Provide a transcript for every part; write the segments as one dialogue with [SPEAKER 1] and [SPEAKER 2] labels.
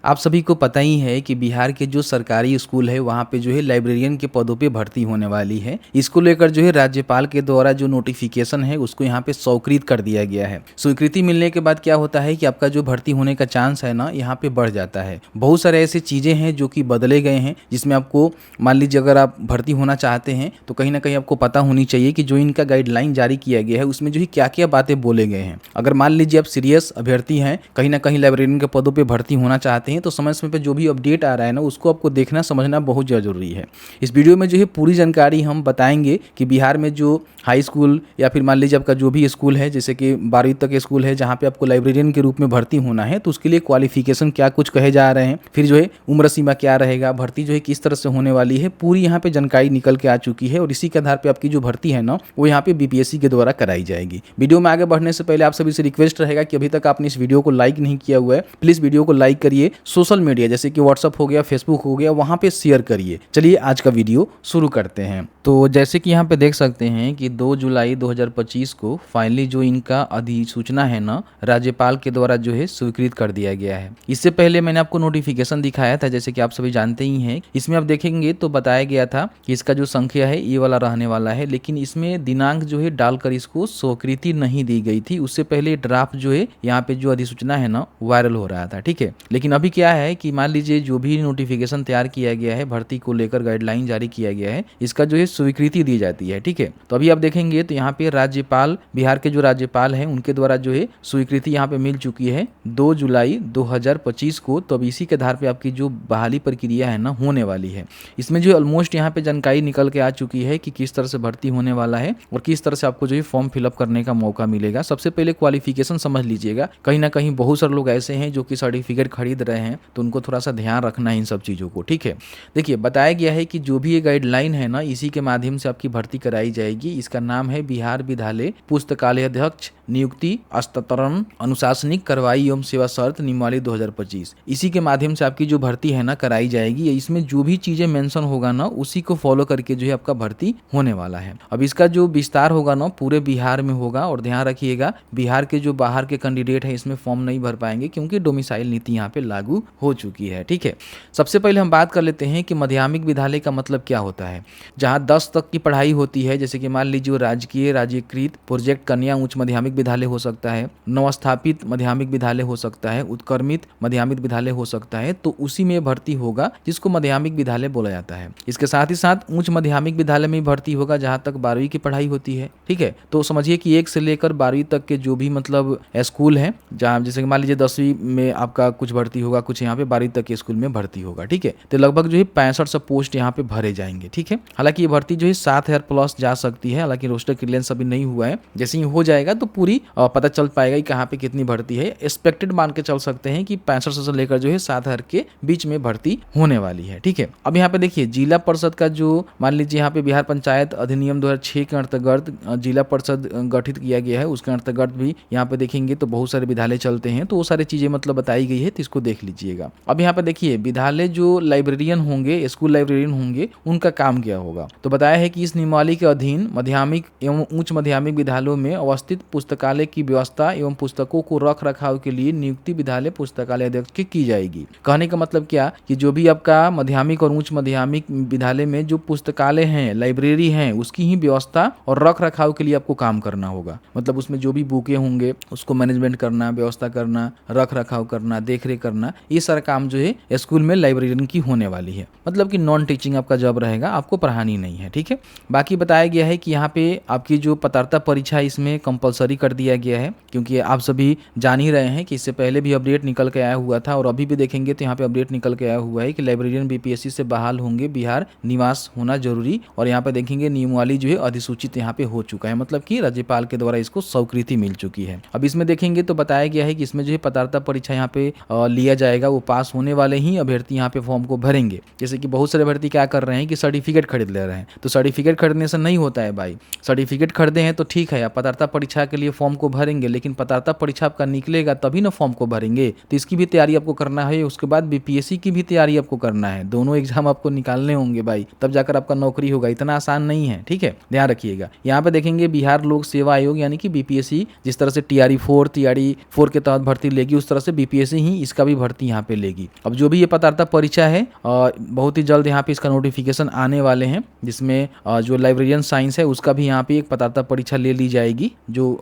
[SPEAKER 1] आप सभी को पता ही है कि बिहार के जो सरकारी स्कूल है वहाँ पे जो है लाइब्रेरियन के पदों पे भर्ती होने वाली है। इसको लेकर जो है राज्यपाल के द्वारा जो नोटिफिकेशन है उसको यहाँ पे स्वीकृत कर दिया गया है। स्वीकृति मिलने के बाद क्या होता है कि आपका जो भर्ती होने का चांस है ना यहाँ पे बढ़ जाता है। बहुत सारे ऐसे चीज़ें हैं जो कि बदले गए हैं, जिसमें आपको मान लीजिए अगर आप भर्ती होना चाहते हैं तो कहीं ना कहीं आपको पता होनी चाहिए कि जो इनका गाइडलाइन जारी किया गया है उसमें जो है क्या क्या बातें बोले गए हैं। अगर मान लीजिए आप सीरियस अभ्यर्थी हैं, कहीं ना कहीं लाइब्रेरियन के पदों पर भर्ती होना चाहते हैं, तो समय समय पर जो भी अपडेट आ रहा है ना उसको आपको देखना समझना बहुत जरूरी है। इस वीडियो में जो है पूरी जानकारी हम बताएंगे कि बिहार में जो हाई स्कूल या फिर मान लीजिए आपका जो भी स्कूल है, जैसे कि 12वीं तक स्कूल है जहाँ पे आपको लाइब्रेरियन के रूप में भर्ती होना है, तो उसके लिए क्वालिफिकेशन क्या कुछ कहे जा रहे हैं, फिर जो है उम्र सीमा क्या रहेगा, भर्ती जो है किस तरह से होने वाली है, पूरी यहाँ पे जानकारी निकल के आ चुकी है। और इसी के आधार पर आपकी जो भर्ती है ना वो यहाँ पे बीपीएससी के द्वारा कराई जाएगी। वीडियो में आगे बढ़ने से पहले आप सभी से रिक्वेस्ट रहेगा कि अभी तक आपने इस वीडियो को लाइक नहीं किया हुआ है, प्लीज़ वीडियो को लाइक करिए। सोशल मीडिया जैसे कि व्हाट्सअप हो गया, फेसबुक हो गया, वहाँ पे शेयर करिए। चलिए आज का वीडियो शुरू करते हैं। तो जैसे कि यहाँ पे देख सकते हैं कि 2 जुलाई 2025 को फाइनली जो इनका अधिसूचना है ना राज्यपाल के द्वारा जो है स्वीकृत कर दिया गया है। इससे पहले मैंने आपको नोटिफिकेशन दिखाया था, जैसे कि आप सभी जानते ही हैं। इसमें आप देखेंगे तो बताया गया था कि इसका जो संख्या है ये वाला रहने वाला है, लेकिन इसमें दिनांक जो है डालकर इसको स्वीकृति नहीं दी गई थी। उससे पहले ड्राफ्ट जो है यहाँ पे जो अधिसूचना है ना वायरल हो रहा था, ठीक है। लेकिन अभी क्या है कि मान लीजिए जो भी नोटिफिकेशन तैयार किया गया है, भर्ती को लेकर गाइडलाइन जारी किया गया है, इसका जो है स्वीकृति दी जाती है, ठीक है। तो अभी आप देखेंगे तो यहाँ पे राज्यपाल, बिहार के जो राज्यपाल हैं उनके द्वारा जो है स्वीकृति यहाँ पे मिल चुकी है 2 जुलाई 2025 को। तो अब इसी के आधार पे आपकी जो बहाली प्रक्रिया है ना होने वाली है। इसमें जो ऑलमोस्ट यहाँ पे जानकारी निकल के आ चुकी है कि किस तरह से भर्ती होने वाला है और किस तरह से आपको जो है फॉर्म फिलअप करने का मौका मिलेगा। सबसे पहले क्वालिफिकेशन समझ लीजिएगा। कहीं ना कहीं बहुत सारे लोग ऐसे हैं जो कि सर्टिफिकेट खरीद रहे हैं, तो उनको थोड़ा सा ध्यान रखना है इन सब चीज़ों को, ठीक है। देखिए बताया गया है कि जो भी ये गाइडलाइन है ना इसी के माध्यम से आपकी भर्ती कराई जाएगी। इसका नाम है बिहार विद्यालय पुस्तकालय अध्यक्ष नियुक्ति स्तरण अनुशासनिक कार्रवाई एवं सेवा शर्त नियमावली 2025। इसी के माध्यम से आपकी जो भर्ती है ना कराई जाएगी। इसमें जो भी चीजें मेंशन होगा ना उसी को फॉलो करके जो है आपका भर्ती होने वाला है। अब इसका जो विस्तार होगा ना पूरे बिहार में होगा। और ध्यान रखिएगा बिहार के जो बाहर के कैंडिडेट हैं इसमें फॉर्म नहीं भर पाएंगे, क्योंकि डोमिसाइल नीति यहाँ पे लागू हो चुकी है, ठीक है। सबसे पहले हम बात कर लेते हैं कि माध्यमिक विद्यालय का मतलब क्या होता है। जहाँ 10 तक की पढ़ाई होती है, जैसे कि मान लीजिए राजकीय राज्यकृत प्रोजेक्ट कन्या उच्च माध्यमिक विद्यालय हो सकता है, नवस्थापित माध्यमिक विद्यालय हो सकता है, उत्क्रमित माध्यमिक विद्यालय हो सकता है, तो उसी में भर्ती होगा जिसको माध्यमिक विद्यालय बोला जाता है। इसके साथ ही साथ उच्च माध्यमिक विद्यालय में भर्ती होगा जहाँ तक 12वीं की पढ़ाई होती है, ठीक है। तो समझिए कि 1 से लेकर 12वीं तक के जो भी मतलब स्कूल है, जहाँ जैसे कि मान लीजिए 10वीं में आपका कुछ भर्ती होगा, कुछ यहाँ पे 12वीं तक के स्कूल में भर्ती होगा, ठीक है। तो लगभग जो है 6500 पोस्ट यहाँ पे भरे जाएंगे, ठीक है। हालांकि ये भर्ती जो है 7000 प्लस जा सकती है, हालांकि रोस्टर क्लियरेंस अभी नहीं हुआ है। जैसे ही हो जाएगा तो पूरी पता चल पाएगा कि कहाँ पे कितनी भर्ती है। एक्सपेक्टेड मान के चल सकते हैं कि 6500 से लेकर जो है 7000 के बीच में भर्ती होने वाली है, ठीक है। अब यहाँ पे देखिए जिला परिषद का जो मान लीजिए यहाँ पे बिहार पंचायत अधिनियम 2006 के अंतर्गत जिला परिषद गठित किया गया है, उसके अंतर्गत भी यहाँ पे देखेंगे तो बहुत सारे विद्यालय चलते हैं, तो वो सारी चीजें मतलब बताई गई है, तो इसको देख लीजिएगा। अब यहाँ पे देखिए विद्यालय जो लाइब्रेरियन होंगे, स्कूल लाइब्रेरियन होंगे, उनका काम क्या होगा। तो बताया है कि इस नियमावली के अधीन माध्यमिक एवं उच्च माध्यमिक विद्यालयों में अवस्थित पुस्तकालय की व्यवस्था एवं पुस्तकों को रख रखाव के लिए नियुक्ति विद्यालय पुस्तकालय अध्यक्ष की जाएगी। कहने का मतलब क्या कि जो भी आपका माध्यमिक और उच्च माध्यमिक विद्यालय में जो पुस्तकालय हैं, लाइब्रेरी हैं, उसकी ही व्यवस्था और रख रखाव के लिए आपको काम करना होगा। मतलब उसमें जो भी बुकें होंगे उसको मैनेजमेंट करना, व्यवस्था करना, रख रखाव करना, देख रेख करना, ये सारा काम जो है स्कूल में लाइब्रेरियन की होने वाली है। मतलब कि नॉन टीचिंग आपका जॉब रहेगा, आपको पढ़ानी नहीं है, ठीक है। बाकी बताया गया है कि यहाँ पे आपकी जो पात्रता परीक्षा इसमें कंपलसरी कर दिया गया है, क्योंकि आप सभी जान ही रहे हैं कि इससे पहले भी अपडेट निकल के आया हुआ था और अभी भी देखेंगे तो यहाँ पे अपडेट निकल के आया हुआ है कि लाइब्रेरियन बीपीएससी से बहाल होंगे, बिहार निवास होना जरूरी। और यहाँ पे देखेंगे नियमावली जो है अधिसूचित यहाँ पे हो चुका है, मतलब कि राज्यपाल के द्वारा इसको स्वीकृति मिल चुकी है। अब इसमें देखेंगे तो बताया गया है कि इसमें जो है पात्रता परीक्षा यहाँ पे लिया जाएगा, वो पास होने वाले ही अभ्यर्थी यहाँ पे फॉर्म को भरेंगे। जैसे कि बहुत सारे अभ्यर्थी क्या कर रहे हैं कि सर्टिफिकेट खरीद ले रहे हैं, तो सर्टिफिकेट खरीदने से नहीं होता है भाई। सर्टिफिकेट खरीदे हैं तो ठीक है, आप पात्रता परीक्षा के लिए फॉर्म को भरेंगे, लेकिन पात्रता परीक्षा आपका निकलेगा तभी ना फॉर्म को भरेंगे। तो इसकी भी तैयारी आपको करना है, उसके बाद बीपीएससी की भी तैयारी आपको करना है। दोनों एग्जाम आपको निकालने होंगे भाई, तब जाकर आपका नौकरी होगा। इतना आसान नहीं है, ठीक है, ध्यान रखिएगा। यहाँ पे देखेंगे बिहार लोक सेवा आयोग यानी कि बीपीएससी जिस तरह से TRE 4 के तहत भर्ती लेगी, उस तरह से बीपीएससी ही इसका भी भर्ती भर्ती यहाँ पे लेगी। अब जो भी ये पात्रता परीक्षा है बहुत ही जल्द यहाँ पे इसका नोटिफिकेशन आने वाले हैं, जिसमें जो लाइब्रेरियन साइंस है उसका भी यहाँ पे एक पात्रता परीक्षा ले ली जाएगी। जो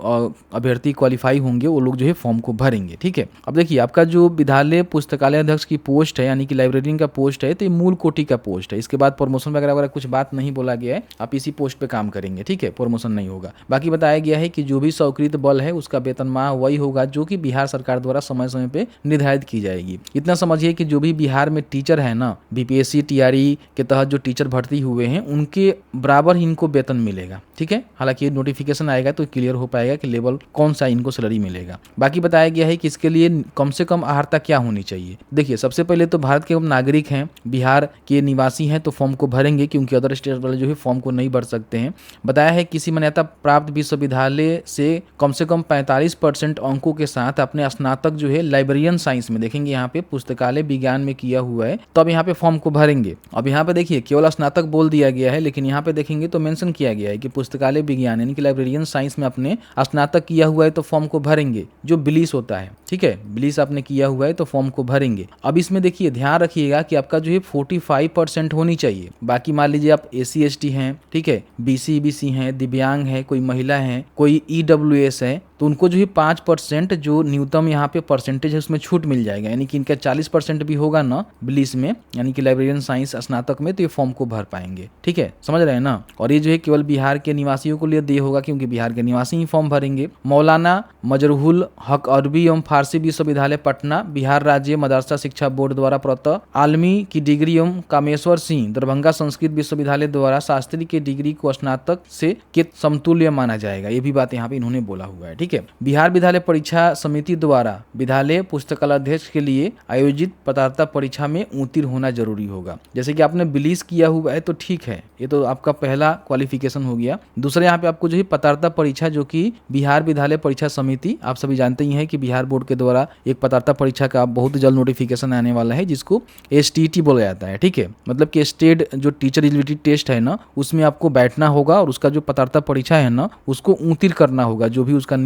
[SPEAKER 1] अभ्यर्थी क्वालिफाई होंगे वो लोग जो है फॉर्म को भरेंगे, ठीक है। अब देखिए आपका जो विद्यालय पुस्तकालय अध्यक्ष की पोस्ट है यानी कि लाइब्रेरियन का पोस्ट है, तो ये मूल कोटि का पोस्ट है। इसके बाद प्रमोशन वगैरह वगैरह कुछ बात नहीं बोला गया है, आप इसी पोस्ट पे काम करेंगे, ठीक है, प्रमोशन नहीं होगा। बाकी बताया गया है कि जो भी स्वीकृत बल है उसका वेतनमान वही होगा जो कि बिहार सरकार द्वारा समय समय पे निर्धारित की जाएगी। इतना समझिए कि जो भी बिहार में टीचर है ना, बीपीएससी टीआरई के तहत जो टीचर भर्ती हुए हैं उनके बराबर ही इनको वेतन मिलेगा, ठीक है। हालांकि नोटिफिकेशन आएगा तो क्लियर हो पाएगा कि लेवल कौन सा इनको सैलरी मिलेगा। बाकी बताया गया है कि इसके लिए कम से कम अर्हता क्या होनी चाहिए। देखिए सबसे पहले तो भारत के नागरिक हैं, बिहार के निवासी हैं तो फॉर्म को भरेंगे, क्योंकि अदर स्टेट वाले जो है फॉर्म को नहीं भर सकते हैं। बताया है किसी मान्यता प्राप्त विश्वविद्यालय से कम 45% अंकों के साथ अपने स्नातक जो है लाइब्रेरियन साइंस में, देखेंगे यहाँ पे पुस्तकालय विज्ञान में किया हुआ है, तो अब यहाँ पे फॉर्म को भरेंगे। अब यहाँ पे देखिए केवल स्नातक बोल दिया गया है, लेकिन यहाँ पे देखेंगे तो मेंशन किया गया है कि पुस्तकालय विज्ञान यानी कि लाइब्रेरियन साइंस में अपने स्नातक किया हुआ है तो फॉर्म को भरेंगे। जो बिलीस होता है, ठीक है, बिलीस आपने किया हुआ है तो फॉर्म को भरेंगे। अब इसमें देखिए ध्यान रखिएगा कि आपका जो है 45% होनी चाहिए। बाकी मान लीजिए आप SC ST हैं, ठीक है, BC EBC हैं, दिव्यांग है, कोई महिला है, कोई EWS है, तो उनको जो है 5% जो न्यूनतम यहाँ पे परसेंटेज है उसमें छूट मिल जाएगा। यानी कि इनका 40% भी होगा ना बिलीस में, यानी कि लाइब्रेरियन साइंस स्नातक में, तो ये फॉर्म को भर पाएंगे, ठीक है, समझ रहे हैं ना। और ये जो है केवल बिहार के निवासियों को लिए दिए होगा, क्योंकि बिहार के निवासी ही फॉर्म भरेंगे। मौलाना मजरूहुल हक अरबी एवं फारसी विश्वविद्यालय पटना, बिहार राज्य मदरसा शिक्षा बोर्ड द्वारा प्रत आलमी की डिग्री एवं कामेश्वर सिंह दरभंगा संस्कृत विश्वविद्यालय द्वारा शास्त्री की डिग्री को स्नातक से के समतुल्य माना जाएगा। ये भी बात यहाँ पे इन्होंने बोला हुआ है, ठीक है। बिहार विद्यालय परीक्षा समिति द्वारा विद्यालय पुस्तकालय अध्यक्ष के लिए आयोजित पात्रता परीक्षा में उत्तीर्ण होना जरूरी होगा। जैसे कि आपने बिलीस किया हुआ है तो ठीक है, ये तो आपका पहला क्वालिफिकेशन हो गया। दूसरा यहाँ पे आपको जो है पात्रता परीक्षा जो कि बिहार विद्यालय परीक्षा समिति, आप सभी जानते ही हैं कि बिहार बोर्ड के द्वारा एक पात्रता परीक्षा का बहुत जल्द नोटिफिकेशन आने वाला है, जिसको STT बोला जाता है, ठीक है। मतलब कि स्टेट जो टीचर एलिजिबिलिटी टेस्ट है ना, उसमें आपको बैठना होगा और उसका जो पात्रता परीक्षा है ना उसको उत्तीर्ण करना होगा। जो भी उसका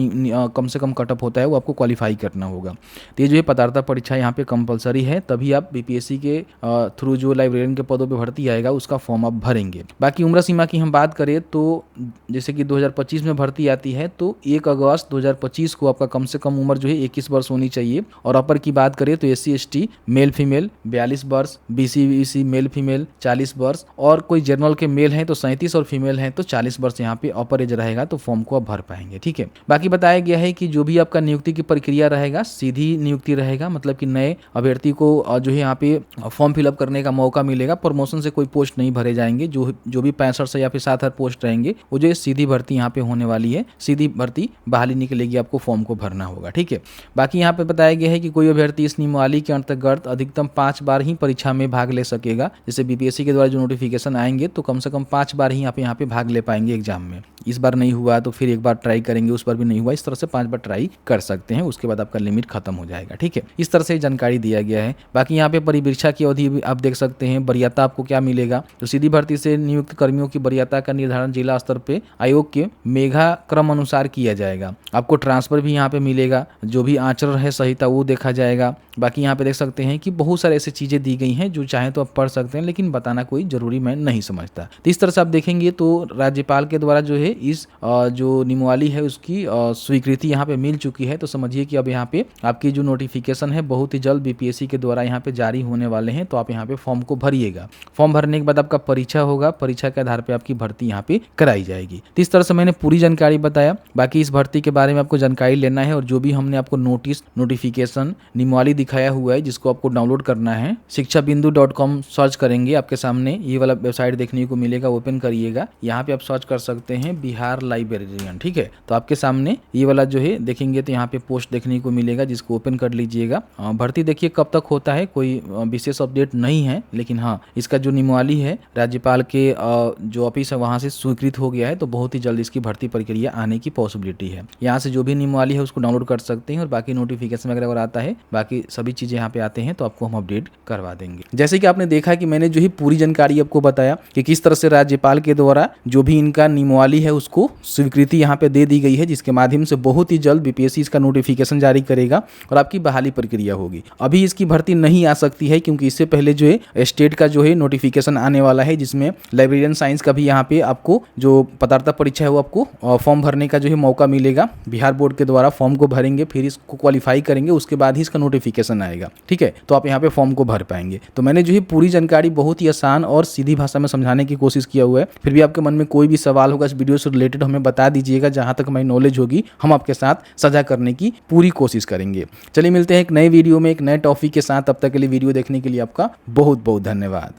[SPEAKER 1] कम से कम कटअप होता है वो आपको क्वालिफाई करना होगा। तो ये जो है पात्रता परीक्षा यहाँ पे कंपलसरी है, तभी आप BPSC के थ्रू जो लाइब्रेरियन के पदों पे भर्ती आएगा उसका फॉर्म आप भरेंगे। बाकी उम्र सीमा की हम बात करें तो जैसे कि 2025 में भर्ती आती है तो 1 अगस्त 2025 को आपका कम से कम उम्र जो है 21 वर्ष होनी चाहिए। और अपर की बात करें तो SC ST मेल फीमेल 42 वर्ष, BC EBC मेल फीमेल 40 वर्ष, और कोई जनरल के मेल हैं तो 37 और फीमेल हैं तो 40 वर्ष यहाँ पे अपर एज रहेगा, तो फॉर्म को आप भर पाएंगे, ठीक है। बाकी बताया गया है कि जो भी आपका नियुक्ति की प्रक्रिया रहेगा सीधी नियुक्ति रहेगा, मतलब कि नए अभ्यर्थी को जो है यहाँ पे फॉर्म फिलअप करने का मौका मिलेगा। प्रमोशन से कोई पोस्ट नहीं भरे जाएंगे। जो भी 65 से या फिर 70 पोस्ट रहेंगे वो जो है सीधी भर्ती यहाँ पे होने वाली है, सीधी भर्ती बहाली निकलेगी, आपको फॉर्म को भरना होगा, ठीक है। बाकी यहाँ पे बताया गया है कि कोई अभ्यर्थी इस नियमावली के अंतर्गत अधिकतम 5 बार ही परीक्षा में भाग ले सकेगा। जैसे BPSC के द्वारा जो नोटिफिकेशन आएंगे तो कम से कम 5 बार ही आप यहाँ पे भाग ले पाएंगे एग्जाम में। इस बार नहीं हुआ तो फिर एक बार ट्राई करेंगे, उस बार भी नहीं हुआ, इस तरह से 5 बार ट्राई कर सकते हैं, उसके बाद आपका लिमिट खत्म हो जाएगा, ठीक है। इस तरह से जानकारी दिया गया है। बाकी यहाँ पे परिवीक्षा की अवधि आप देख सकते हैं। वरीयता आपको क्या मिलेगा, तो सीधी भर्ती से नियुक्त कर्मियों की वरीयता का निर्धारण जिला स्तर पे आयोग के मेघा क्रम अनुसार किया जाएगा। आपको ट्रांसफर भी यहाँ पे मिलेगा, जो भी आचरण है संहिता वो देखा जाएगा। बाकी यहाँ पे देख सकते हैं कि बहुत सारे ऐसी चीजें दी गई हैं जो चाहे तो आप पढ़ सकते हैं, लेकिन बताना कोई जरूरी मैं नहीं समझता। तो इस तरह से आप देखेंगे तो राज्यपाल के द्वारा जो है इस जो नियमावली है उसकी स्वीकृति यहाँ पे मिल चुकी है। तो समझिए कि अब यहाँ पे आपकी जो नोटिफिकेशन है बहुत ही जल्द BPSC के द्वारा यहाँ पे जारी होने वाले हैं। तो आप यहाँ पे फॉर्म को भरिएगा। फॉर्म भरने के बाद आपका परीक्षा होगा, परीक्षा के आधार पे आपकी भर्ती यहाँ पे कराई जाएगी। तो इस तरह से मैंने पूरी जानकारी बताया। बाकी इस भर्ती के बारे में आपको जानकारी लेना है और जो भी हमने आपको नोटिफिकेशन नियमावली दिखाया हुआ है जिसको आपको डाउनलोड करना है, शिक्षाबिंदु.com सर्च करेंगे, आपके सामने ये वाला वेबसाइट देखने को मिलेगा, ओपन करिएगा। यहाँ पे आप सर्च कर सकते हैं बिहार लाइब्रेरियन, ठीक है। तो आपके सामने ये वाला जो है देखेंगे तो यहाँ पे पोस्ट देखने को मिलेगा, जिसको ओपन कर लीजिएगा। भर्ती देखिए कब तक होता है, कोई विशेष अपडेट नहीं है, लेकिन हाँ इसका जो नियमावली है राज्यपाल के जो ऑफिस है वहाँ से स्वीकृत हो गया है। तो बहुत ही जल्द इसकी भर्ती प्रक्रिया आने की पॉसिबिलिटी है। यहाँ से जो भी नियमावली है उसको डाउनलोड कर सकते हैं और बाकी नोटिफिकेशन वगैरह अगर आता है, बाकी सभी चीजें यहाँ पे आते हैं तो आपको हम अपडेट करवा देंगे। जैसे कि आपने देखा कि मैंने जो ही पूरी जानकारी आपको बताया कि किस तरह से राज्यपाल के द्वारा जो भी इनका नियमावली है उसको स्वीकृति यहाँ पे दे दी गई है, जिसके माध्यम माध्यम से बहुत ही जल्द बीपीएससी इसका नोटिफिकेशन जारी करेगा और आपकी बहाली प्रक्रिया होगी। अभी इसकी भर्ती नहीं आ सकती है क्योंकि इससे पहले जो है स्टेट का जो है नोटिफिकेशन आने वाला है, जिसमें लाइब्रेरियन साइंस का भी यहाँ पे आपको जो पात्रता परीक्षा है वो आपको फॉर्म भरने का जो है मौका मिलेगा। बिहार बोर्ड के द्वारा फॉर्म को भरेंगे, फिर इसको क्वालिफाई करेंगे, उसके बाद ही इसका नोटिफिकेशन आएगा। ठीक है, तो आप यहाँ पे फॉर्म को भर पाएंगे। तो मैंने जो है पूरी जानकारी बहुत ही आसान और सीधी भाषा में समझाने की कोशिश किया हुआ है। फिर भी आपके मन में कोई भी सवाल होगा इस वीडियो से रिलेटेड हमें बता दीजिएगा, जहाँ तक हमारी नॉलेज होगी हम आपके साथ साझा करने की पूरी कोशिश करेंगे। चलिए मिलते हैं एक नए वीडियो में एक नए टॉपिक के साथ। तब तक के लिए वीडियो देखने के लिए आपका बहुत बहुत धन्यवाद।